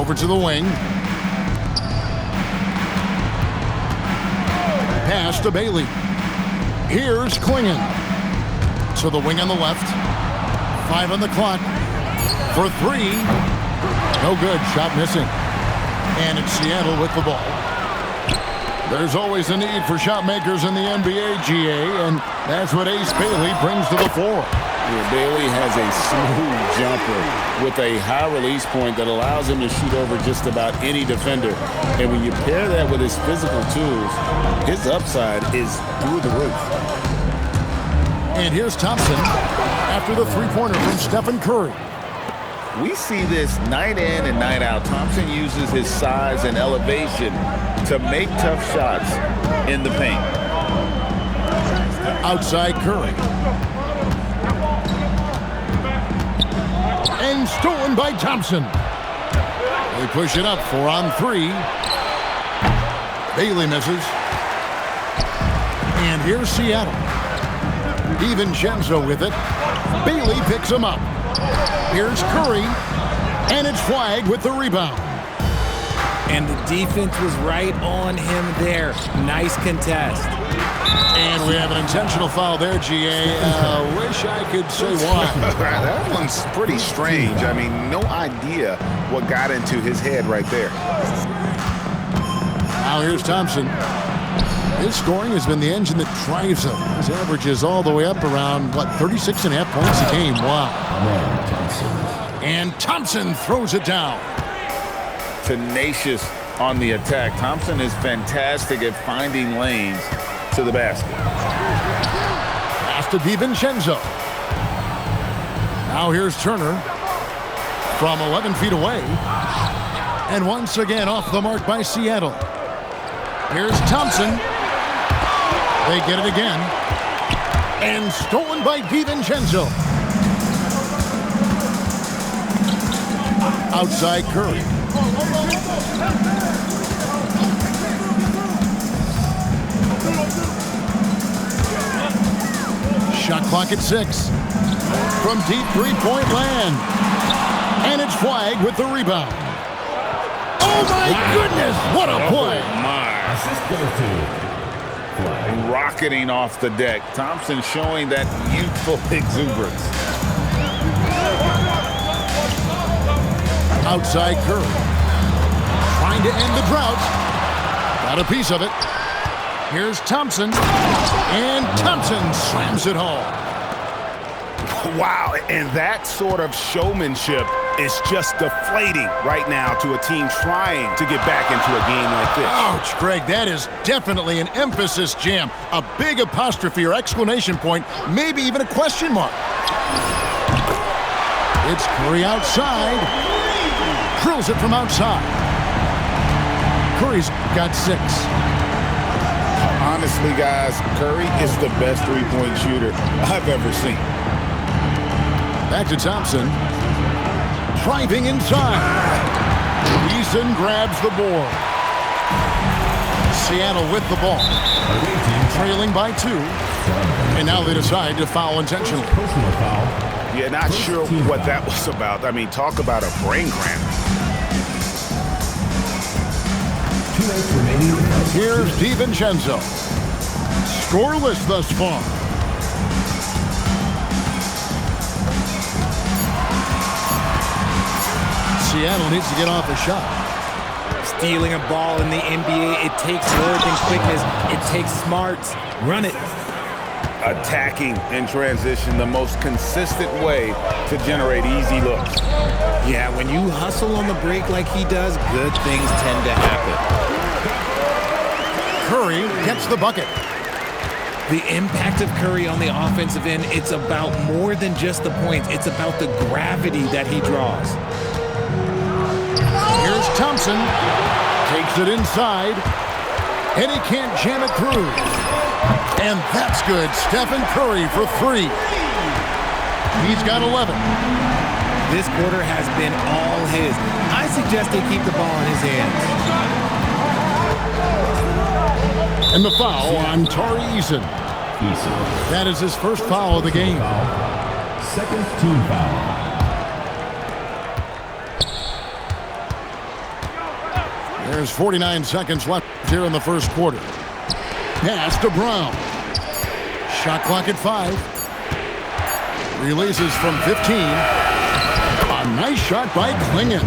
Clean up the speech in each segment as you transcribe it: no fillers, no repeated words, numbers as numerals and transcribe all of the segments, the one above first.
Over to the wing. Pass to Bailey. Here's Klingon. To the wing on the left. 5 on the clock. For 3. No good. Shot missing. And it's Seattle with the ball. There's always a need for shot makers in the NBA, GA, and that's what Ace Bailey brings to the floor. Yeah, Bailey has a smooth jumper with a high release point that allows him to shoot over just about any defender. And when you pair that with his physical tools, his upside is through the roof. And here's Thompson after the three-pointer from Stephen Curry. We see this night in and night out. Thompson uses his size and elevation to make tough shots in the paint. Outside Curry. And stolen by Thompson. They push it up 4 on 3. Bailey misses. And here's Seattle. DiVincenzo with it. Bailey picks him up. Here's Curry. And it's Flag with the rebound. And the defense was right on him there. Nice contest. And we have an intentional foul there, GA. Wish I could say why. That one's pretty strange. I mean, no idea what got into his head right there. Now here's Thompson. His scoring has been the engine that drives him. His average is all the way up around, 36.5 points a game. Wow. And Thompson throws it down. Tenacious on the attack. Thompson is fantastic at finding lanes to the basket. Pass to DiVincenzo. Now here's Turner from 11 feet away. And once again off the mark by Seattle. Here's Thompson. They get it again. And stolen by DiVincenzo. Outside Curry. Shot clock at 6. From deep three-point land. And it's Flag with the rebound. Oh my goodness, what a play. Oh my. Rocketing off the deck. Thompson showing that youthful exuberance. Outside Curry. Trying to end the drought. Got a piece of it. Here's Thompson. And Thompson slams it home. Wow, and that sort of showmanship is just deflating right now to a team trying to get back into a game like this. Ouch, Greg, that is definitely an emphasis jam. A big apostrophe or exclamation point, maybe even a question mark. It's Curry outside. Drills it from outside. Curry's got 6. Honestly, guys, Curry is the best three-point shooter I've ever seen. Back to Thompson. Driving inside. Eason grabs the board. Seattle with the ball. Trailing by 2. And now they decide to foul intentionally. Yeah, not sure what that was about. I mean, talk about a brain cramp. Here's DiVincenzo. Scoreless thus far. Seattle needs to get off a shot. Stealing a ball in the NBA, it takes more than quickness. It takes smarts. Run it. Attacking in transition, the most consistent way to generate easy looks. Yeah, when you hustle on the break like he does, good things tend to happen. Curry gets the bucket. The impact of Curry on the offensive end, it's about more than just the points. It's about the gravity that he draws. Here's Thompson. Takes it inside. And he can't jam it through. And that's good. Stephen Curry for 3. He's got 11. This quarter has been all his. I suggest they keep the ball in his hands. And the foul on Tari Eason. That is his first foul of the game. Second team foul. There's 49 seconds left here in the first quarter. Pass to Brown. Shot clock at 5. Releases from 15. A nice shot by Clingan.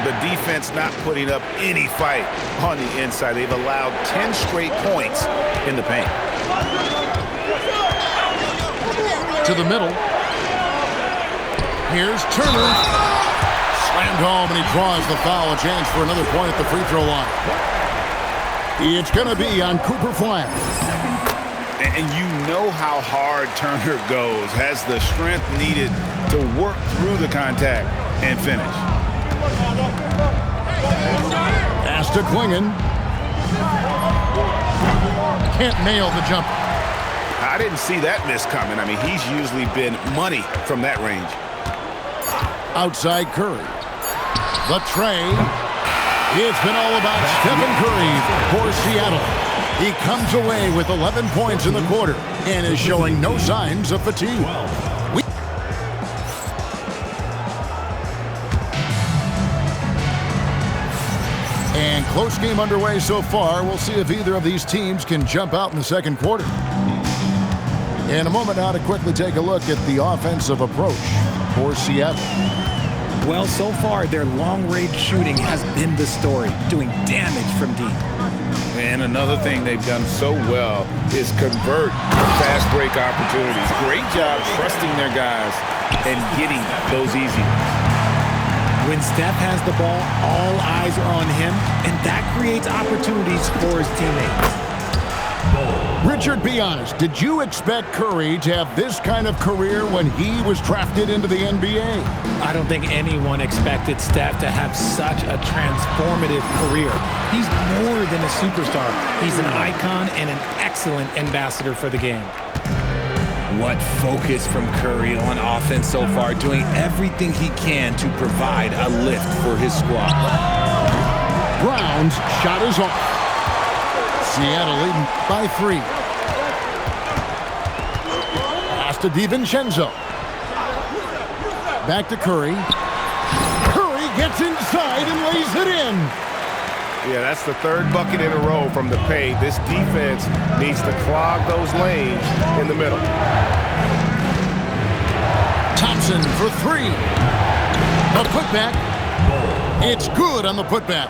The defense not putting up any fight on the inside. They've allowed 10 straight points in the paint. To the middle. Here's Turner. Slammed home, and he draws the foul. A chance for another point at the free throw line. It's going to be on Cooper Flag. And you know how hard Turner goes. Has the strength needed to work through the contact and finish. Pass to Clingan. Can't nail the jumper. I didn't see that miss coming. I mean, he's usually been money from that range. Outside Curry. The tray. It's been all about Stephen Curry for Seattle. He comes away with 11 points in the quarter and is showing no signs of fatigue. And close game underway so far. We'll see if either of these teams can jump out in the second quarter. In a moment now to quickly take a look at the offensive approach for Seattle. Well, so far, their long-range shooting has been the story, doing damage from deep. And another thing they've done so well is convert fast break opportunities. Great job trusting their guys and getting those easy. When Steph has the ball, all eyes are on him, and that creates opportunities for his teammates. Richard, be honest, did you expect Curry to have this kind of career when he was drafted into the NBA? I don't think anyone expected Steph to have such a transformative career. He's more than a superstar. He's an icon and an excellent ambassador for the game. What focus from Curry on offense so far, doing everything he can to provide a lift for his squad. Brown's shot is off. Seattle leading by 3. Pass to DiVincenzo. Back to Curry. Curry gets inside and lays it in. Yeah, that's the third bucket in a row from the paint. This defense needs to clog those lanes in the middle. Thompson for 3. A putback. It's good on the putback.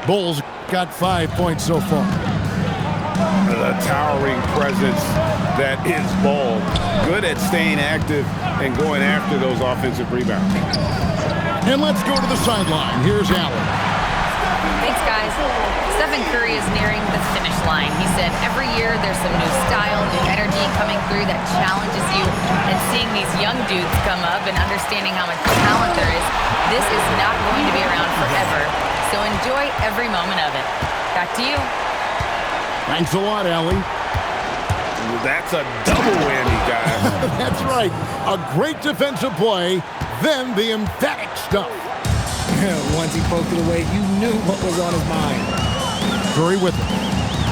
Bulls got 5 points so far. The towering presence that is Ball. Good at staying active and going after those offensive rebounds. And let's go to the sideline. Here's Allen. Thanks, guys. Stephen Curry is nearing the finish line. He said every year there's some new style, new energy coming through that challenges you. And seeing these young dudes come up and understanding how much talent there is, this is not going to be around forever. So enjoy every moment of it. Back to you. Thanks a lot, Allie. That's a double whammy, guys. That's right. A great defensive play, then the emphatic stuff. Once he poked it away, you knew what was on his mind. Curry with it.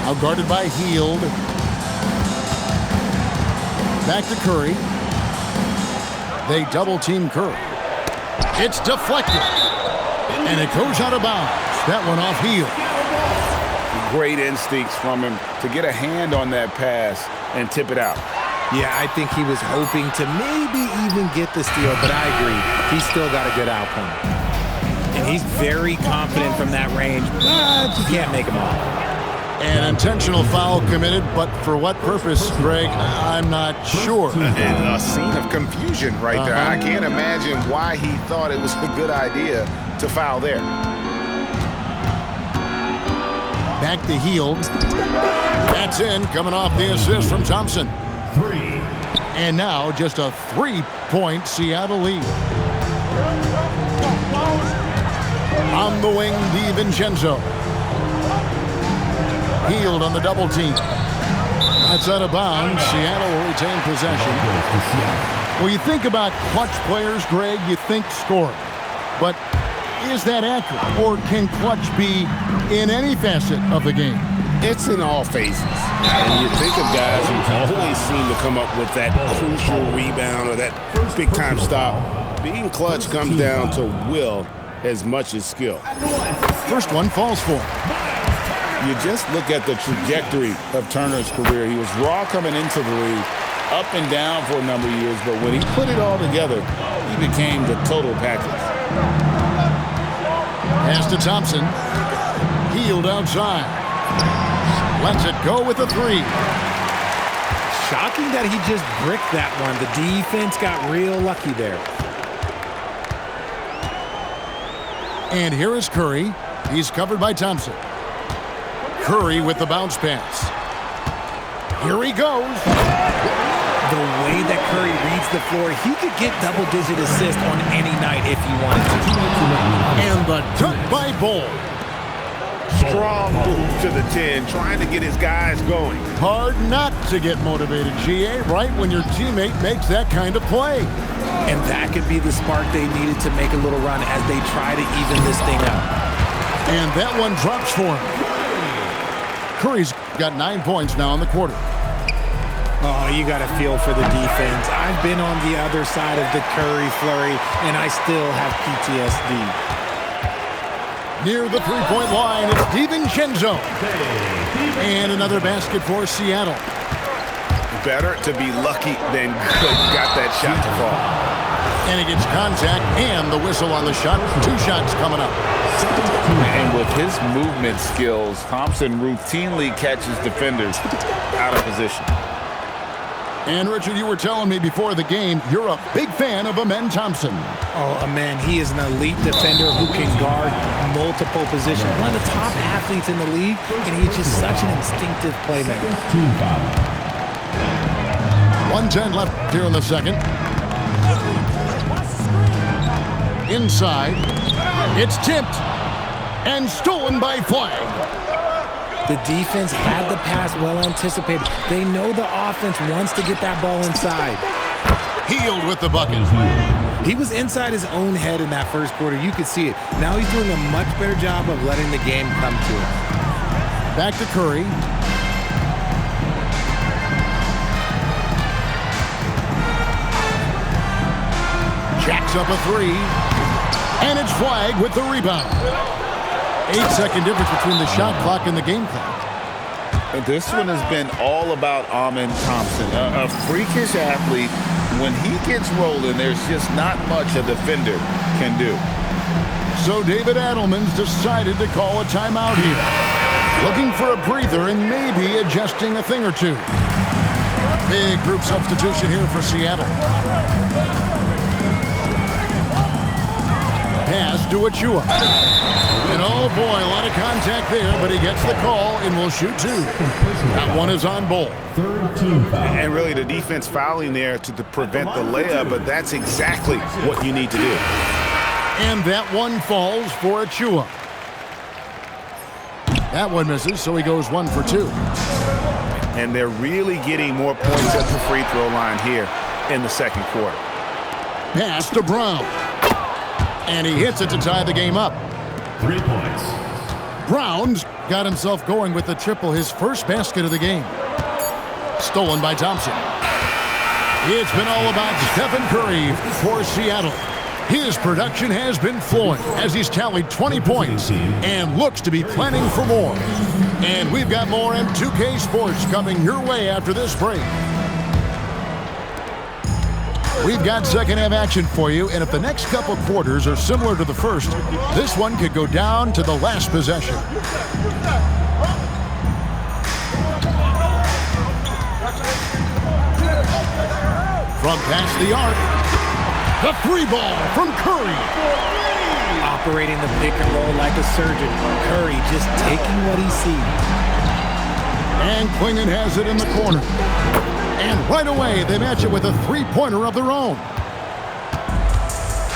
Out guarded by Hield. Back to Curry. They double-team Curry. It's deflected. And it goes out of bounds. That one off Hield. Great instincts from him to get a hand on that pass and tip it out. Yeah, I think he was hoping to maybe even get the steal, but I agree. He's still got a good outcome. And he's very confident from that range, but you can't make him all. An intentional foul committed, but for what purpose, Greg, I'm not sure. And a scene of confusion right there. I can't imagine why he thought it was a good idea to foul there. Back to Hield. That's in, coming off the assist from Thompson. 3. And now just a 3-point Seattle lead. On the wing, DiVincenzo. Hield on the double team. That's out of bounds. Seattle will retain possession. When you think about clutch players, Greg, you think scoring. But is that accurate? Or can clutch be in any facet of the game? It's in all phases. And you think of guys who always seem to come up with that crucial rebound or that big-time stop. Being clutch comes down to will as much as skill. First one falls for him. You just look at the trajectory of Turner's career. He was raw coming into the league, up and down for a number of years, but when he put it all together, he became the total package. Pass to Thompson. Healed outside. Lets it go with a three. Shocking that he just bricked that one. The defense got real lucky there. And here is Curry. He's covered by Thompson. Curry with the bounce pass. Here he goes. The way that Curry reads the floor, he could get double-digit assists on any night if he wanted to. And the dunk by Bol. Strong move to the 10, trying to get his guys going. Hard not to get motivated, GA, right when your teammate makes that kind of play. And that could be the spark they needed to make a little run as they try to even this thing out. And that one drops for him. Curry's got 9 points now in the quarter. Oh, you got to feel for the defense. I've been on the other side of the Curry flurry, and I still have PTSD. Near the three-point line, it's DiVincenzo. And another basket for Seattle. Better to be lucky than good. Got that shot to fall. And he gets contact and the whistle on the shot. 2 shots coming up. And with his movement skills, Thompson routinely catches defenders out of position. And Richard, you were telling me before the game, you're a big fan of Amen Thompson. Oh, man, he is an elite defender who can guard multiple positions. One of the top athletes in the league, and he's just such an instinctive playmaker. 1:10 left here in the second. Inside. It's tipped and stolen by Flag. The defense had the pass well anticipated. They know the offense wants to get that ball inside. Healed with the bucket. He was inside his own head in that first quarter. You could see it. Now he's doing a much better job of letting the game come to him. Back to Curry. Jacks up a three. And it's Flag with the rebound. 8-second difference between the shot clock and the game clock. And this one has been all about Amen Thompson, a freakish athlete. When he gets rolling, there's just not much a defender can do. So David Adelman's decided to call a timeout here. Looking for a breather and maybe adjusting a thing or two. Big group substitution here for Seattle. Pass to Achiuwa. And oh boy, a lot of contact there, but he gets the call and will shoot 2. That one is on Bol. And really the defense fouling there to prevent the layup, but that's exactly what you need to do. And that one falls for Achiuwa. That one misses, so he goes 1 for 2. And they're really getting more points at the free throw line here in the second quarter. Pass to Brown. And he hits it to tie the game up. 3 points. Brown's got himself going with the triple, his first basket of the game. Stolen by Thompson. It's been all about Stephen Curry for Seattle. His production has been flowing as he's tallied 20 points and looks to be planning for more. And we've got more M2K Sports coming your way after this break. We've got second half action for you, and if the next couple quarters are similar to the first, this one could go down to the last possession. From past the arc, the free ball from Curry. Operating the pick and roll like a surgeon. Curry just taking what he sees. And Clingan has it in the corner. And right away, they match it with a three-pointer of their own.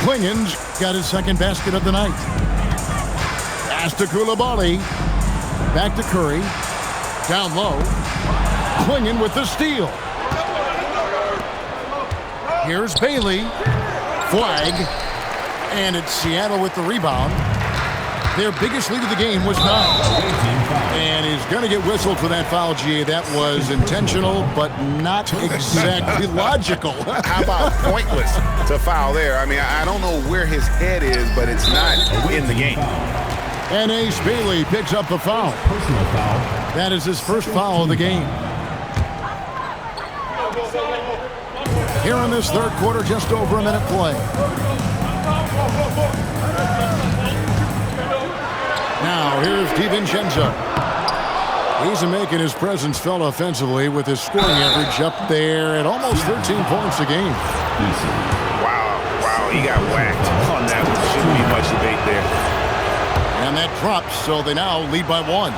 Clingan's got his second basket of the night. Pass to Coulibaly. Back to Curry. Down low. Clingan with the steal. Here's Bailey. Flag. And it's Seattle with the rebound. Their biggest lead of the game was 9. And he's going to get whistled for that foul, GA. That was intentional, but not exactly logical. How about pointless to foul there? I mean, I don't know where his head is, but it's not in the game. And Ace Bailey picks up the foul. Personal foul. That is his first foul of the game. Here in this third quarter, just over a minute play. Now, here's DiVincenzo. He's making his presence felt offensively with his scoring average up there at almost 13 points a game. Wow, he got whacked on that one. Shouldn't be much debate there. And that drops, so they now lead by 1.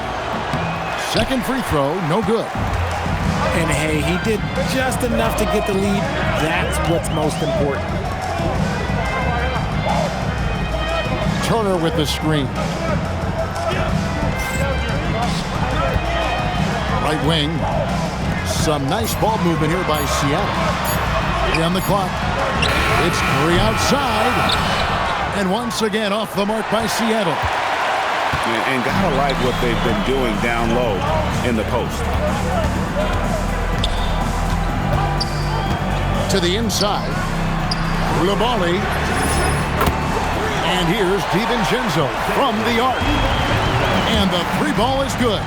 Second free throw, no good. And hey, he did just enough to get the lead. That's what's most important. Turner with the screen. Right wing. Some nice ball movement here by Seattle. 3 on the clock. It's Curry outside. And once again off the mark by Seattle. And gotta like what they've been doing down low in the post. To the inside. Coulibaly. And here's DiVincenzo from the arc. And the 3 ball is good.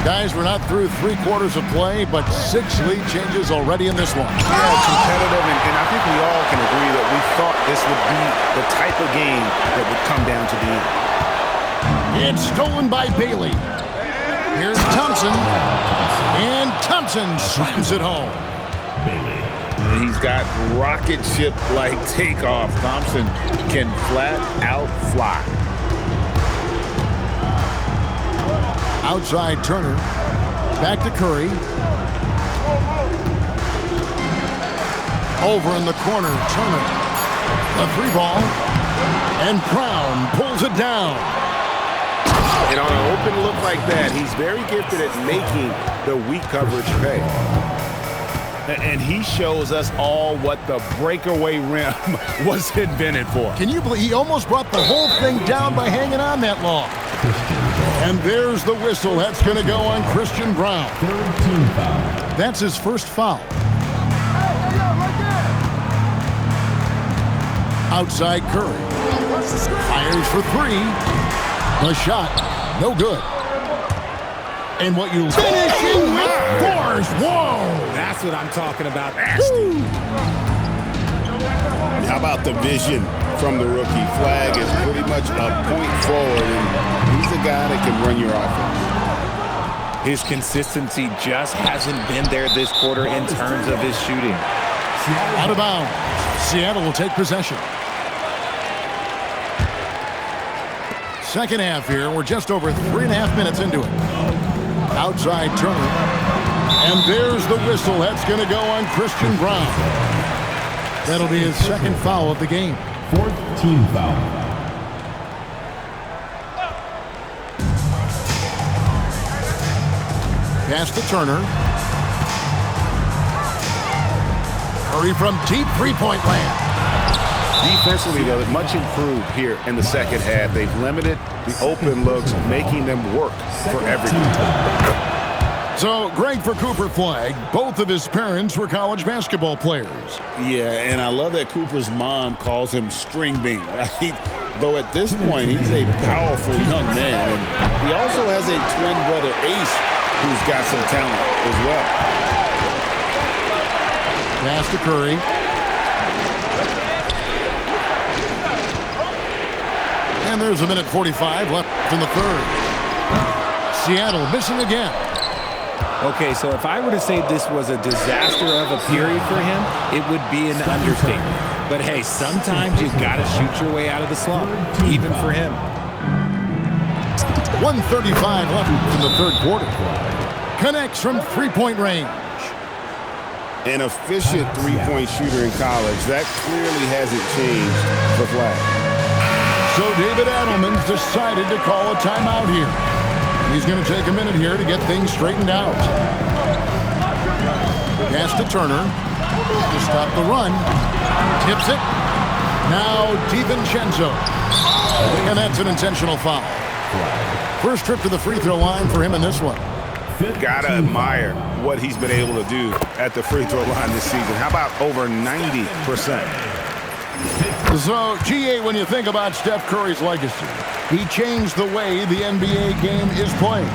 Guys, we're not through 3 quarters of play, but 6 lead changes already in this one. Yeah, competitive, and I think we all can agree that we thought this would be the type of game that would come down to the end. It's stolen by Bailey. Here's Thompson. And Thompson slams it home. He's got rocket ship-like takeoff. Thompson can flat out fly. Outside Turner. Back to Curry. Over in the corner, Turner. A 3 ball. And Brown pulls it down. And on an open look like that, he's very gifted at making the weak coverage pay. And he shows us all what the breakaway rim was invented for. Can you believe he almost brought the whole thing down by hanging on that long? And there's the whistle. That's going to go on Christian Brown. That's his first foul. Outside Curry. Fires for 3. The shot, no good. And what you finishing with force. Whoa! That's what I'm talking about. How about the vision from the rookie? Flag is pretty much a point forward, and he's a guy that can run your offense. His consistency just hasn't been there this quarter in terms of his shooting. Out of bounds. Seattle will take possession. Second half here. We're just over 3.5 minutes into it. Outside Turner. And there's the whistle. That's going to go on Christian Brown. That'll be his second foul of the game. 4th team foul. Pass to Turner. Curry from deep 3-point land. Defensively, though, much improved here in the second half. They've limited the open looks, making them work for everything. So, great for Cooper Flag. Both of his parents were college basketball players. Yeah, and I love that Cooper's mom calls him String Bean. Right? Though at this point, he's a powerful young man. And he also has a twin brother, Ace, who's got some talent as well. Pass to Curry. And there's a minute 45 left in the third. Seattle missing again. Okay, so if I were to say this was a disaster of a period for him, it would be an understatement. But hey, sometimes you got to shoot your way out of the slump, even for him. 1:35 left in the third quarter. Connects from 3-point range. An efficient 3-point shooter in college. That clearly hasn't changed for Flag. So David Adelman's decided to call a timeout here. He's going to take a minute here to get things straightened out. Pass to Turner to stop the run. Tips it. Now DiVincenzo. And that's an intentional foul. First trip to the free throw line for him in this one. Gotta admire what he's been able to do at the free throw line this season. How about over 90%? So, GA, when you think about Steph Curry's legacy, he changed the way the NBA game is played.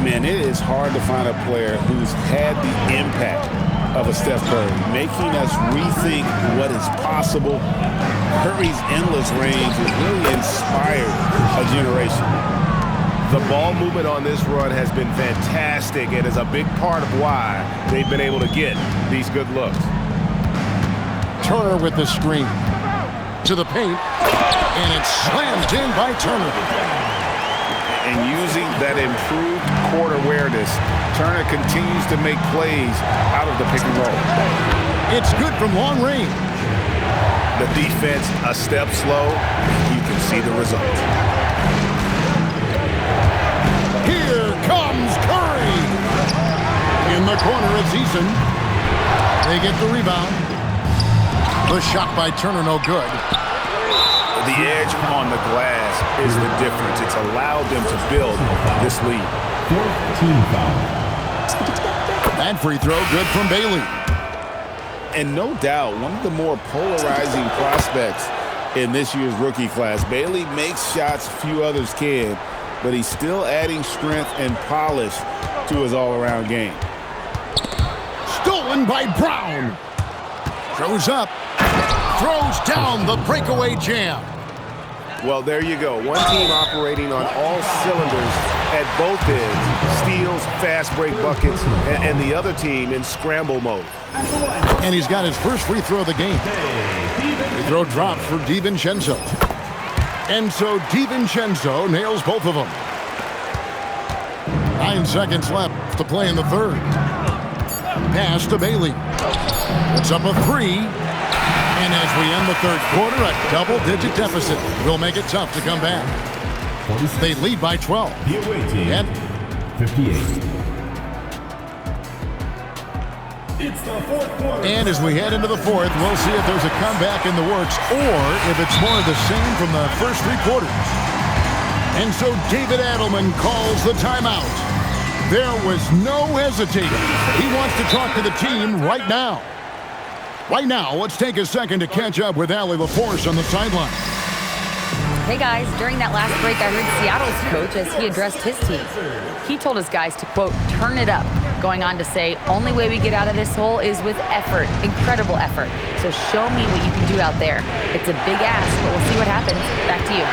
Man, it is hard to find a player who's had the impact of a Steph Curry, making us rethink what is possible. Curry's endless range has really inspired a generation. The ball movement on this run has been fantastic and is a big part of why they've been able to get these good looks. Turner with the screen. To the paint. And it's slammed in by Turner. And using that improved court awareness, Turner continues to make plays out of the pick and roll. It's good from long range. The defense a step slow. You can see the result. Here comes Curry. In the corner, it's Eason. They get the rebound. The shot by Turner, no good. The edge on the glass is the difference. It's allowed them to build this lead. Team foul. That free throw, good from Bailey. And no doubt, one of the more polarizing prospects in this year's rookie class. Bailey makes shots few others can, but he's still adding strength and polish to his all-around game. Stolen by Brown. Throws up. Throws down the breakaway jam. Well, there you go. One team operating on all cylinders at both ends. Steals, fast break buckets, and the other team in scramble mode. And he's got his first free throw of the game. Free throw dropped for DiVincenzo. And so DiVincenzo nails both of them. 9 seconds left to play in the third. Pass to Bailey. It's up a 3. And as we end the third quarter, a double-digit deficit will make it tough to come back. They lead by 12. The away team, And 58. It's the fourth quarter. And as we head into the fourth, we'll see if there's a comeback in the works or if it's more of the same from the first 3 quarters. And so David Adelman calls the timeout. There was no hesitating. He wants to talk to the team right now. Right now, let's take a second to catch up with Allie LaForce on the sideline. Hey guys, during that last break, I heard Seattle's coach as he addressed his team. He told his guys to, quote, turn it up, going on to say, only way we get out of this hole is with effort, incredible effort. So show me what you can do out there. It's a big ask, but we'll see what happens. Back to you.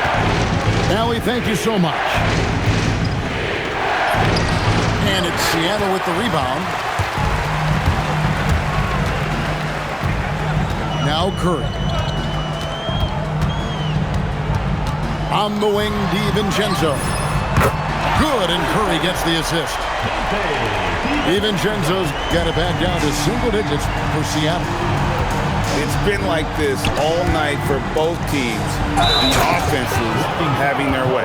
Allie, thank you so much. And it's Seattle with the rebound. Now Curry. On the wing, DiVincenzo. Good, and Curry gets the assist. DiVincenzo's got it back down to single digits for Seattle. It's been like this all night for both teams. The offenses having their way.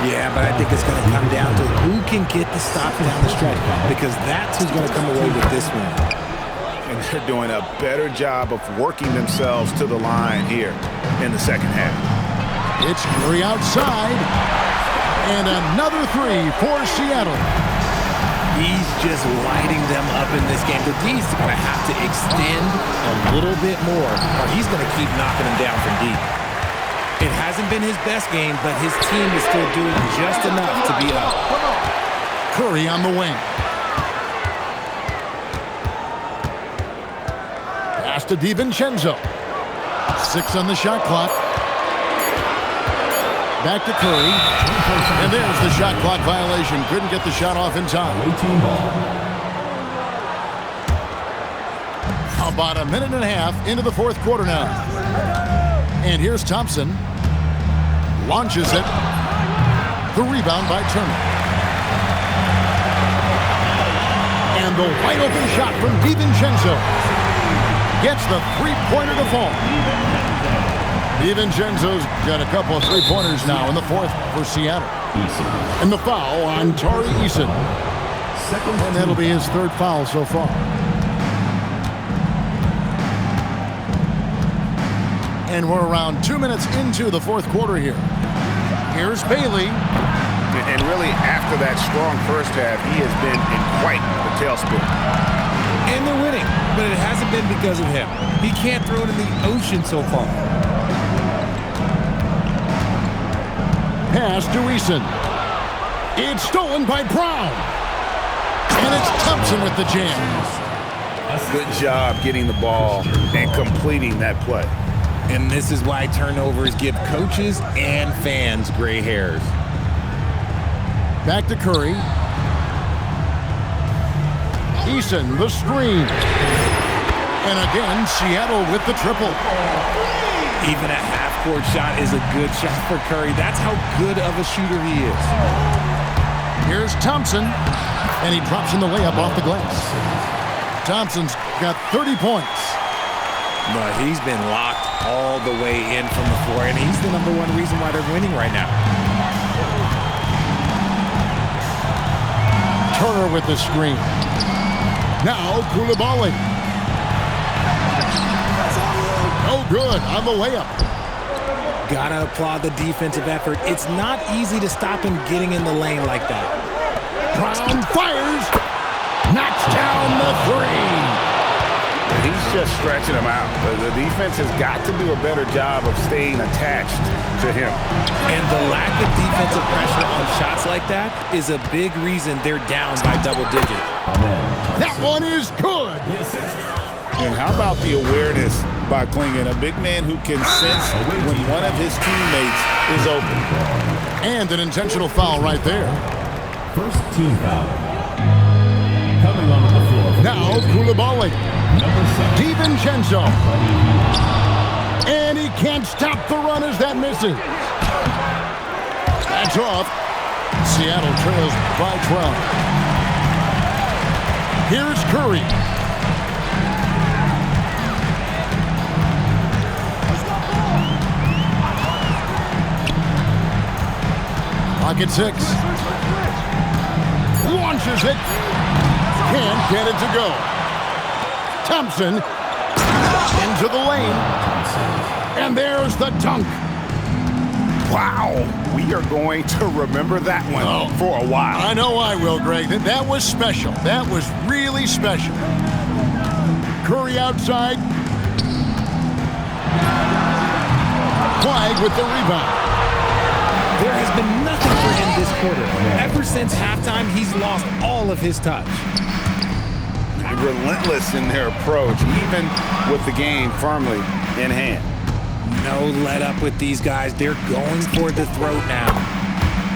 Yeah, but I think it's going to come down to who can get the stop down the stretch, because that's who's going to come away with this one. And they're doing a better job of working themselves to the line here in the second half. It's Curry outside. And another 3 for Seattle. He's just lighting them up in this game, but he's going to have to extend a little bit more, or he's going to keep knocking them down from deep. It hasn't been his best game, but his team is still doing just enough to be up. Curry on the wing. Pass to DiVincenzo. 6 on the shot clock. Back to Curry. And there's the shot clock violation. Couldn't get the shot off in time. About a minute and a half into the fourth quarter now. And here's Thompson. Launches it. The rebound by Turner. And the wide open shot from DiVincenzo. Gets the three-pointer to fall. DiVincenzo's got a couple of three-pointers now in the fourth for Seattle. And the foul on Tari Eason. And that'll be his third foul so far. And we're around 2 minutes into the fourth quarter here. Here's Bailey. And really, after that strong first half, he has been in quite the tailspin. And they're winning, but it hasn't been because of him. He can't throw it in the ocean so far. Pass to Eason. It's stolen by Brown. And it's Thompson with the jam. Good job getting the ball and completing that play. And this is why turnovers give coaches and fans gray hairs. Back to Curry. Eason, the screen. And again, Seattle with the triple. Even a half-court shot is a good shot for Curry. That's how good of a shooter he is. Here's Thompson, and he drops in the layup off the glass. Thompson's got 30 points. But he's been locked all the way in from the floor, and he's the number one reason why they're winning right now. Turner with the screen. Now Coulibaly. Oh, good on the layup. Gotta applaud the defensive effort. It's not easy to stop him getting in the lane like that. Brown fires. Knocks down the three. He's just stretching him out. The defense has got to do a better job of staying attached to him. And the lack of defensive pressure on shots like that is a big reason they're down by double digits. That one is good. And how about the awareness by Clingan, a big man who can sense when one of his teammates is open. And an intentional foul right there. First team foul. Coming onto the floor. Now Coulibaly. Number 7. DiVincenzo. And he can't stop the run as that misses. That's off. Seattle trails by 12. Here's Curry. Pocket 6. Launches it. Can't get it to go. Thompson into the lane. And there's the dunk. Wow. We are going to remember that one for a while. I know I will, Greg. That was special. That was really special. Curry outside. Clyde with the rebound. There has been nothing for him this quarter. Ever since halftime, he's lost all of his touch. Relentless in their approach, even with the game firmly in hand. No let up with these guys. They're going for the throat now.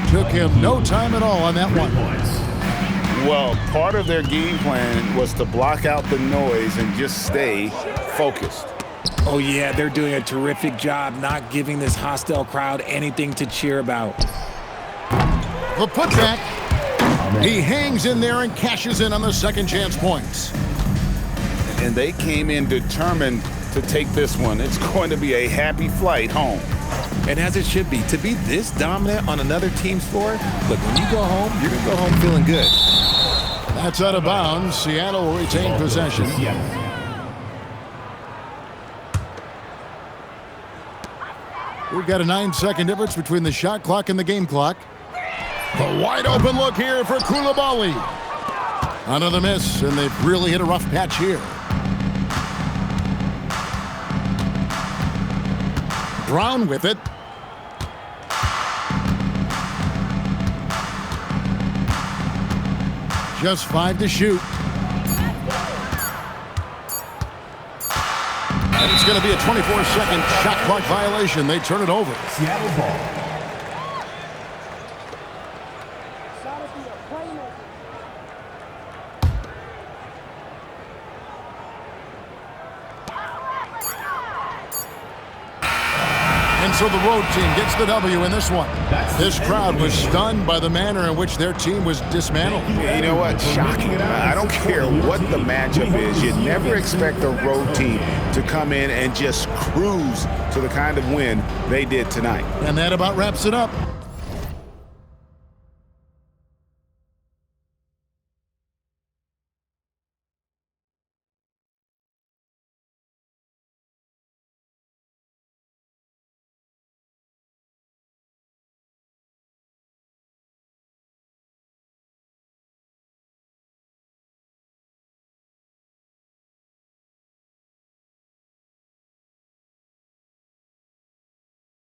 Took him no time at all on that one. Well, part of their game plan was to block out the noise and just stay focused. Oh, yeah, they're doing a terrific job not giving this hostile crowd anything to cheer about. The putback. He hangs in there and cashes in on the second chance points. And they came in determined to take this one. It's going to be a happy flight home. And as it should be, to be this dominant on another team's floor, look, when you go home, you're going to go home feeling good. That's out of bounds. Seattle will retain possession. We've got a 9-second difference between the shot clock and the game clock. The wide open look here for Coulibaly. Another miss, and they've really hit a rough patch here. Brown with it. Just 5 to shoot. And it's going to be a 24-second shot clock violation. They turn it over. Seattle ball. And so the road team gets the W in this one. This crowd was stunned by the manner in which their team was dismantled. You know what? Shocking. I don't care what the matchup is. You never expect a road team to come in and just cruise to the kind of win they did tonight. And that about wraps it up.